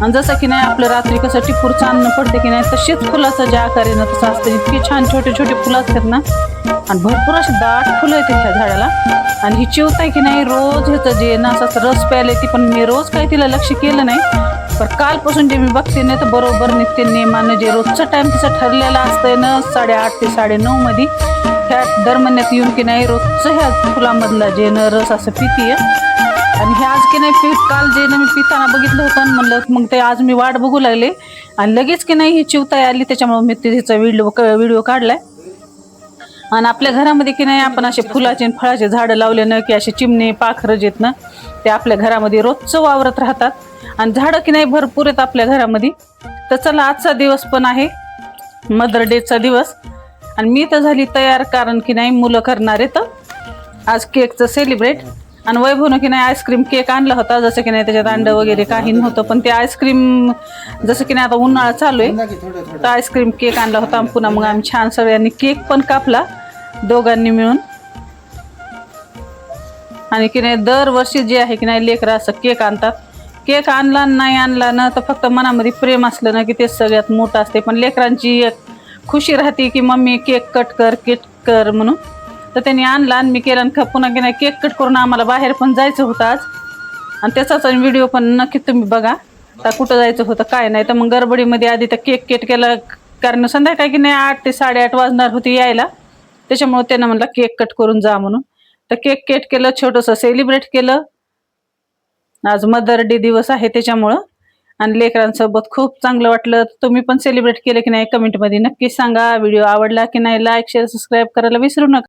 आणि जसं की नाही आपलं रात्री कसं टिपूरचं अन्न पडते की नाही, तशीच फुलाचं ज्या आकार आहे ना तसं असतं. इतकी छान छोटे छोटे फुलं असतात ना, आणि भरपूर अशी दाट फुलं येतात ह्या झाडाला. आणि ही चिवता आहे की नाही रोज ह्याचं जे ना असं रस प्यायला ती, पण मी रोज काही तिला लक्ष केलं नाही. पण कालपासून जे मी बघते ना तर बरोबर नित्य नियमानं जे रोजचा टाइम तिचा ठरलेला असतंय ना 8:30 ते 9:30 मध्ये, ह्या दरम्यानात येऊन की नाही रोजचं ह्या फुलामधला जे न रस असं पितीये. आणि हे आज की नाही काल जे ना मी पिताना बघितलं होतं, म्हणलं मग ते आज मी वाट बघू लागले आणि लगेच की नाही ही चिवताई आली, त्याच्यामुळे मी तिचा व्हिडिओ काढलाय. आणि आपल्या घरामध्ये की नाही आपण असे फुलाचे आणि फळाचे झाडं लावले ना की असे चिमणे पाखरं जेत ना ते आपल्या घरामध्ये रोजचं वावरत राहतात. आणि झाडं की नाही भरपूर आहेत आपल्या घरामध्ये. तर चला आजचा दिवस पण आहे मदर डेचा दिवस, आणि मी तर झाली तयार, कारण की नाही मुलं करणार आहेत आज केकचं सेलिब्रेट. आणि वैभवनं की नाही आईस्क्रीम केक आणला होता, जसं की नाही त्याच्यात अंडं वगैरे काही नव्हतं, पण ते आईस्क्रीम जसं की नाही आता उन्हाळा चालू आहे तर आईस्क्रीम केक आणला होता. पुन्हा मग आम्ही छान सगळ्यांनी केक पण कापला दोघांनी मिळून. आणि की नाही दरवर्षी जे आहे की नाही लेकरं असं केक आणतात. केक आणला नाही आणला ना तर फक्त मनामध्ये प्रेम असलं ना की ते सगळ्यात मोठं असते. पण लेकरांची एक खुशी राहते की मम्मी केक कट कर म्हणून. तर त्यांनी आणला आणि मी केला, आणि पुन्हा की नाही केक कट करून आम्हाला बाहेर पण जायचं होतं आज, आणि त्याचाच व्हिडिओ पण नक्की तुम्ही बघा. तर कुठं जायचं होतं काय नाही, तर मग गडबडीमध्ये आधी तर केक केला, कारण संध्याकाळी की नाही 8 ते 8:30 वाजणार होती यायला, त्याच्यामुळे त्यानं म्हणलं केक कट करून जा म्हणून. तर केक केलं, छोटंसं सेलिब्रेट केलं. आज मदर डे दिवस आहे त्याच्यामुळं, आणि लेकरांसोबत खूप चांगलं वाटलं. तुम्ही पण सेलिब्रेट केलं की नाही कमेंटमध्ये नक्की सांगा. व्हिडिओ आवडला की नाही लाईक शेअर सबस्क्राईब करायला विसरू नका.